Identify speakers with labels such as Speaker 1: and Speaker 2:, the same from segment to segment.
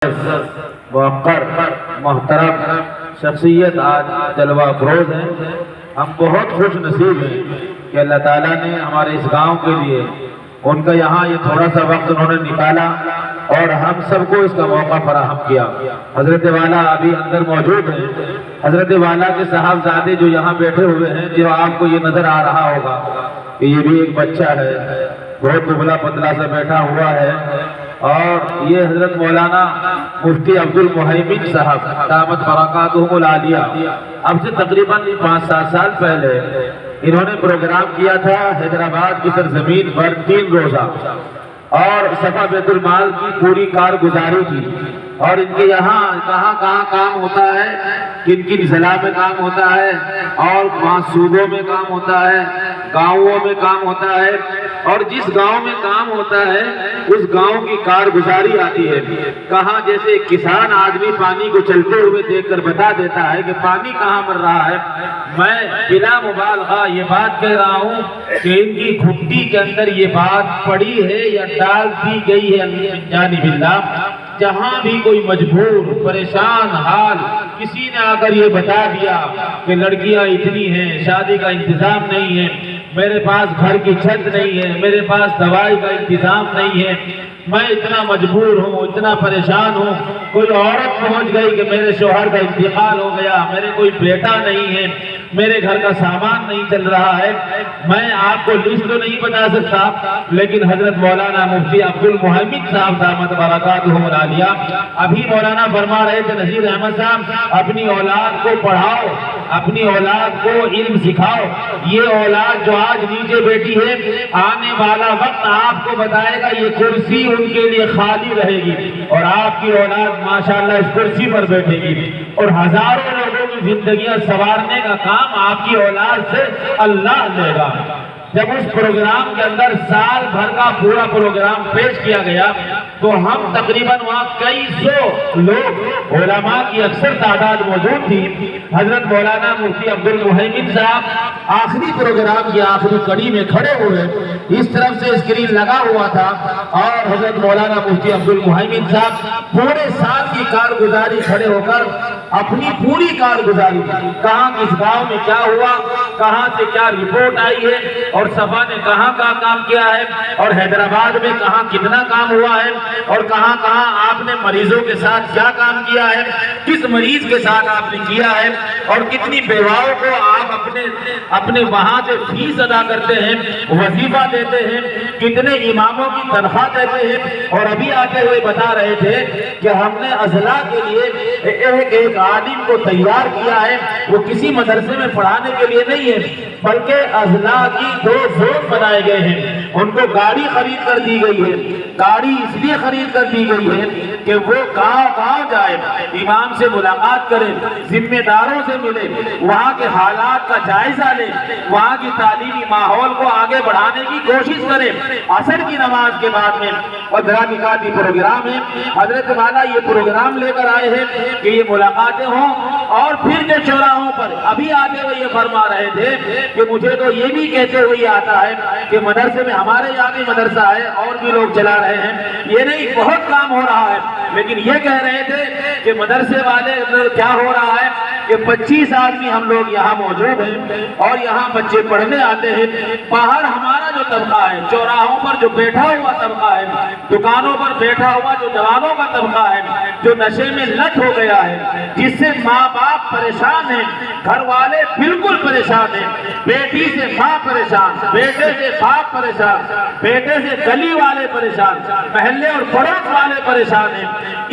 Speaker 1: وقر محترم شخصیت آج جلوہ افروز ہیں. ہم بہت خوش نصیب ہیں کہ اللہ تعالیٰ نے ہمارے اس گاؤں کے لیے ان کا یہاں یہ تھوڑا سا وقت انہوں نے نکالا اور ہم سب کو اس کا موقع فراہم کیا. حضرت والا ابھی اندر موجود ہیں. حضرت والا کے صاحبزادے جو یہاں بیٹھے ہوئے ہیں، جو آپ کو یہ نظر آ رہا ہوگا کہ یہ بھی ایک بچہ ہے، بہت دبلا پتلا سا بیٹھا ہوا ہے. اور یہ حضرت مولانا مفتی عبد المہیمن صاحب دامت برکاتہم العالیہ، اب سے تقریباً 5-7 سال پہلے انہوں نے پروگرام کیا تھا حیدرآباد کی سرزمین پر 3 روزہ، اور صفا بیت المال کی پوری کارگزاری کی. اور ان کے یہاں کہاں کہاں کام ہوتا ہے، کن کن ضلع میں کام ہوتا ہے، اور وہاں صوبوں میں کام ہوتا ہے، گاؤں میں کام ہوتا ہے، اور جس گاؤں میں کام ہوتا ہے اس گاؤں کی کارگزاری آتی ہے. کہاں جیسے کسان آدمی پانی کو چلتے ہوئے دیکھ کر بتا دیتا ہے کہ پانی کہاں مر رہا ہے. میں بلا مبالغہ یہ بات کہہ رہا ہوں کہ ان کی گھٹی کے اندر یہ بات پڑی ہے یا ڈال دی گئی ہے من جانب اللہ. جہاں بھی کوئی مجبور پریشان حال کسی نے آ کر یہ بتا دیا کہ لڑکیاں اتنی ہیں، شادی کا انتظام نہیں ہے، میرے پاس گھر کی چھت نہیں ہے، میرے پاس دوائی کا انتظام نہیں ہے، میں اتنا مجبور ہوں، اتنا پریشان ہوں. کوئی عورت پہنچ گئی کہ میرے شوہر کا انتقال ہو گیا، میرے کوئی بیٹا نہیں ہے، میرے گھر کا سامان نہیں چل رہا ہے. میں آپ کو لسٹ تو نہیں بتا سکتا، لیکن حضرت مولانا مفتی عبد المہیمن صاحب دامت برکاتہم العالیہ ابھی مولانا فرما رہے تھے نذیر احمد صاحب، اپنی اولاد کو پڑھاؤ، اپنی اولاد کو علم سکھاؤ. یہ اولاد جو آج نیچے بیٹھی ہے، آنے والا وقت آپ کو بتائے گا یہ کرسی ان کے لیے خالی رہے گی، اور آپ کی اولاد ماشاءاللہ اس کرسی پر بیٹھے گی، اور ہزاروں لوگوں کی زندگیاں سنوارنے کا کام آپ کی اولاد سے اللہ لے گا. جب اس پروگرام کے اندر سال بھر کا پورا پروگرام پیش کیا گیا تو ہم تقریباً وہاں کئی سو لوگ، علماء کی اکثر تعداد موجود تھی. حضرت مولانا مفتی عبد المہیمن صاحب آخری پروگرام کی آخری کڑی میں کھڑے ہوئے، اس طرف سے اسکرین لگا ہوا تھا، اور حضرت مولانا مفتی عبد المہیمن صاحب پورے سال کی کارگزاری کھڑے ہو کر اپنی پوری کارگزاری، کہاں کس گاؤں میں کیا ہوا، کہاں سے کیا رپورٹ آئی ہے، اور صفا نے کہاں کام کیا ہے، اور حیدرآباد میں کہاں کتنا کام ہوا ہے، اور کہاں کہاں آپ نے مریضوں کے ساتھ کیا کام کیا ہے، کس مریض کے ساتھ آپ نے کیا ہے، اور کتنی بیواؤں کو آپ اپنے وہاں سے فیس ادا کرتے ہیں، وظیفہ دیتے ہیں، کتنے اماموں کی تنخواہ دیتے ہیں. اور ابھی آتے ہوئے بتا رہے تھے کہ ہم نے اضلاع کے لیے ایک عالم کو تیار کیا ہے، وہ کسی مدرسے میں پڑھانے کے لیے نہیں ہے، بلکہ اضلاع کی 2 زون بنائے گئے ہیں. ان کو گاڑی خرید کر دی گئی ہے. گاڑی اس لیے خرید کر دی گئی ہے کہ وہ گاؤں جائے، امام سے ملاقات کرے، ذمہ داروں سے ملے، وہاں کے حالات کا جائزہ لے، وہاں کی تعلیمی ماحول کو آگے بڑھانے کی کوشش کرے. عصر کی نماز کے بعد میں اور نکاتی پروگرام ہے. حضرت والا یہ پروگرام لے کر آئے ہیں کہ یہ ملاقاتیں ہوں، اور پھر جو چوراہوں پر ابھی آتے ہوئے یہ فرما رہے تھے کہ مجھے تو یہ بھی کہتے ہوئے آتا ہے کہ مدرسے میں ہمارے یہاں بھی مدرسہ ہے اور بھی لوگ چلا رہے ہیں، یہ نہیں بہت کام ہو رہا ہے، لیکن یہ کہہ رہے تھے کہ مدرسے والے کیا ہو رہا ہے کہ 25 آدمی ہم لوگ یہاں موجود ہیں اور یہاں بچے پڑھنے آتے ہیں. باہر ہمارا جو طبقہ ہے، چوراہوں پر جو بیٹھا ہوا طبقہ ہے، دکانوں پر بیٹھا ہوا جو جوانوں کا طبقہ ہے، جو نشے میں لت ہو گیا ہے، جس سے ماں باپ پریشان ہیں، گھر والے بالکل پریشان ہیں، بیٹی سے ماں پریشان، بیٹے سے باپ پریشان، بیٹے سے گلی والے پریشان، محلے اور پڑوس والے پریشان ہیں.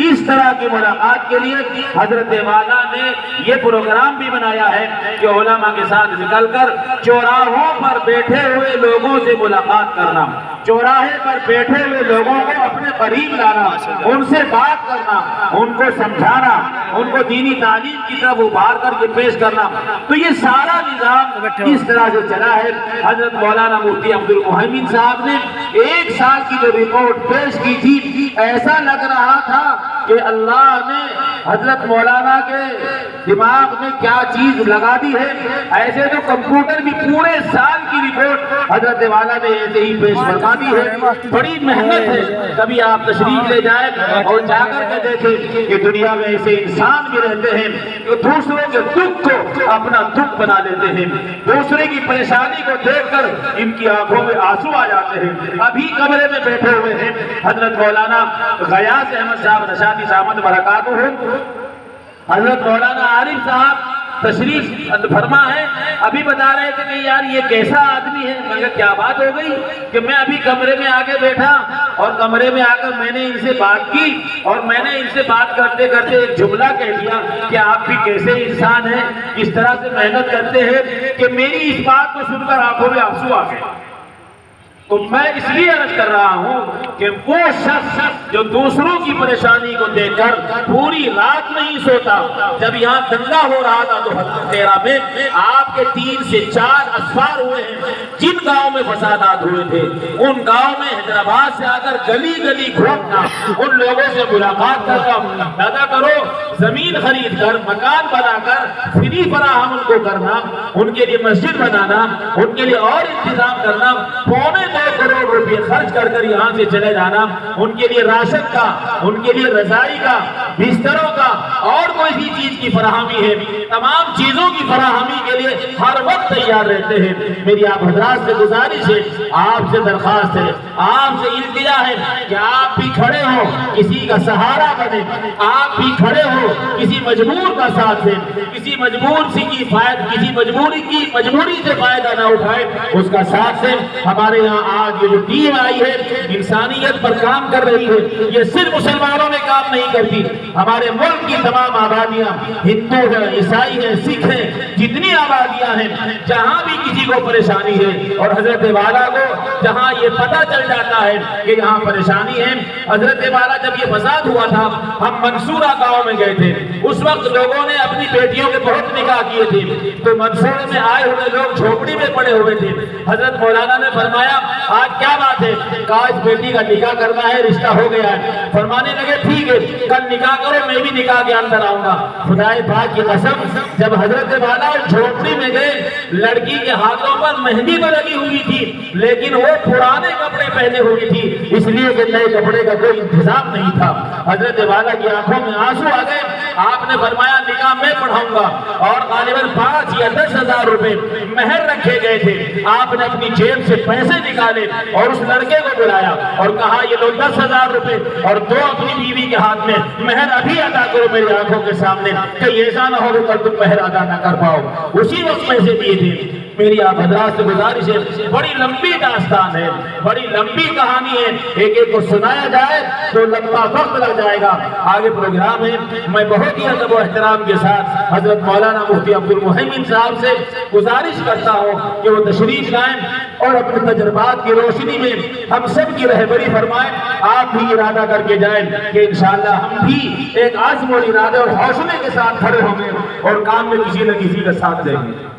Speaker 1: اس طرح کی ملاقات کے لیے حضرت والا نے یہ پروگرام بھی بنایا ہے کہ علماء کے ساتھ نکل کر چوراہوں پر بیٹھے ہوئے لوگوں سے ملاقات کرنا، چوراہے پر بیٹھے ہوئے لوگوں کو اپنے قریب لانا، ان سے بات کرنا، ان کو سمجھانا، ان کو دینی تعلیم کی طرف ابھار کر کے پیش کرنا. تو یہ سارا نظام اس طرح سے چلا ہے. حضرت مولانا مفتی عبد المہیمن صاحب نے 1 سال کی جو رپورٹ پیش کی تھی، ایسا لگ رہا تھا کہ اللہ نے حضرت مولانا کے دماغ میں کیا چیز لگا دی ہے. ایسے تو کمپیوٹر بھی پورے سال کی رپورٹ حضرت والا نے ایسے ہی پیش فرما دی ہے. بڑی محنت ہے. کبھی آپ تشریف لے جائیں اور جا کر کے دیکھیں کہ دنیا میں ایسے انسان بھی رہتے ہیں جو دوسروں کے دکھ کو اپنا دکھ بنا لیتے ہیں. دوسرے کی پریشانی کو دیکھ کر ان کی آنکھوں میں آنسو آ جاتے ہیں. ابھی کمرے میں بیٹھے ہوئے ہیں حضرت مولانا غیاث احمد صاحب نشاطی صاحب برکاتہ ہوں. حضرت مولانا عارف صاحب تشریف فرما ہے. ابھی بتا رہے تھے کہ یار یہ کیسا آدمی ہے. میں کہا کیا بات ہو گئی کہ میں ابھی کمرے میں آ کے بیٹھا اور کمرے میں آ کر میں نے ان سے بات کی اور میں نے ان سے بات کرتے کرتے ایک جملہ کہہ دیا کہ آپ بھی کیسے انسان ہیں, اس طرح سے محنت کرتے ہیں, کہ میری اس بات کو سن کر آنکھوں میں آنسو آ گئے. تو میں اس لیے عرض کر رہا ہوں کہ وہ شخص جو دوسروں کی پریشانی کو دیکھ کر پوری رات نہیں سوتا. جب یہاں دنگا ہو رہا تھا تو حضرت تیرہ میں آپ کے 3 سے 4 اسفار ہوئے ہیں. جن گاؤں میں فسادات ہوئے تھے ان گاؤں میں حیدرآباد سے آ کر گلی گلی گھومنا, ان لوگوں سے ملاقات کرنا, پیدا کرو زمین خرید کر مکان بنا کر فری فراہم ان کو کرنا, ان کے لیے مسجد بنانا, ان کے لیے اور انتظام کرنا, 2.25 کروڑ روپے خرچ کر کر یہاں سے چلے جانا, ان کے لیے راشن کا, ان کے لیے رضائی کا, بستروں کا اور کوئی بھی چیز کی فراہمی ہے, تمام چیزوں کی فراہمی کے لیے ہر وقت تیار رہتے ہیں. میری آپ حضرات سے گزارش ہے, آپ سے درخواست ہے, آپ سے التجا ہے کہ آپ بھی کھڑے ہو, کسی کا سہارا بنے, آپ بھی کھڑے ہو, کسی مجبور کا ساتھ دیں, کسی مجبوری سے فائدہ نہ اٹھائے, اس کا ساتھ دیں. ہمارے یہاں آج یہ جو ٹیم آئی ہے انسانیت پر کام کر رہی ہے. یہ صرف مسلمانوں میں کام نہیں کرتی, ہمارے ملک کی تمام آبادیاں, ہندو ہیں, عیسائی ہیں, سکھ ہیں, جتنی آبادیاں ہیں, جہاں بھی کسی کو پریشانی ہے اور حضرت والا کو جہاں یہ پتہ چل جاتا ہے کہ یہاں پریشانی ہے. حضرت والا جب یہ فساد ہوا تھا ہم منصورہ گاؤں میں گئے تھے, اس وقت لوگوں نے اپنی بیٹیوں کے بہت نکاح کیے تھے, تو منصورے میں آئے ہوئے لوگ جھوپڑی میں پڑے ہوئے تھے. حضرت مولانا نے فرمایا آج کیا بات ہے, کاش بیٹی کا نکاح کرنا ہے, رشتہ ہو گیا ہے. فرمانے لگے ٹھیک ہے کل نکاح کرو, میں بھی نکاح کے اندر آؤں گا. خدائے پاک کی قسم جب حضرت والا جھوپڑی میں گئے, لڑکی کے ہاتھوں پر مہندی تو لگی ہوئی تھی لیکن وہ پرانے کپڑے پہنے ہوئی تھی, اس لیے کہ نئے کپڑے کا کوئی انتظام نہیں تھا. حضرت والا کی آنکھوں میں آنسو آ گئے. آپ نے فرمایا نکاح میں پڑھاؤں گا, اور غالباً 5 یا 10 ہزار روپے مہر رکھے گئے تھے. آپ نے اپنی جیب سے پیسے نکالے اور اس لڑکے کو بلایا اور کہا یہ لو 10 ہزار روپے اور 2 اپنی بیوی کے ہاتھ میں, مہر ابھی ادا کرو میری آنکھوں کے سامنے, کہیں ایسا نہ ہو کہ کل تم مہر ادا نہ کر پاؤ. اسی وقت پیسے دیے تھے. میری آپ حضرات سے گزارش ہے, بڑی لمبی داستان ہے, بڑی لمبی کہانی ہے, ایک ایک کو سنایا جائے تو لمبا وقت لگ جائے گا. آگے پروگرام ہے. میں بہت ہی ادب و احترام کے ساتھ حضرت مولانا مفتی عبد المحیمن صاحب سے گزارش کرتا ہوں کہ وہ تشریف لائیں اور اپنے تجربات کی روشنی میں ہم سب کی رہبری فرمائیں. آپ بھی ارادہ کر کے جائیں کہ انشاءاللہ ہم بھی ایک عزم اور ارادے اور حوصلے کے ساتھ کھڑے ہوں گے اور کام میں کسی نہ کسی کا ساتھ دیں گے.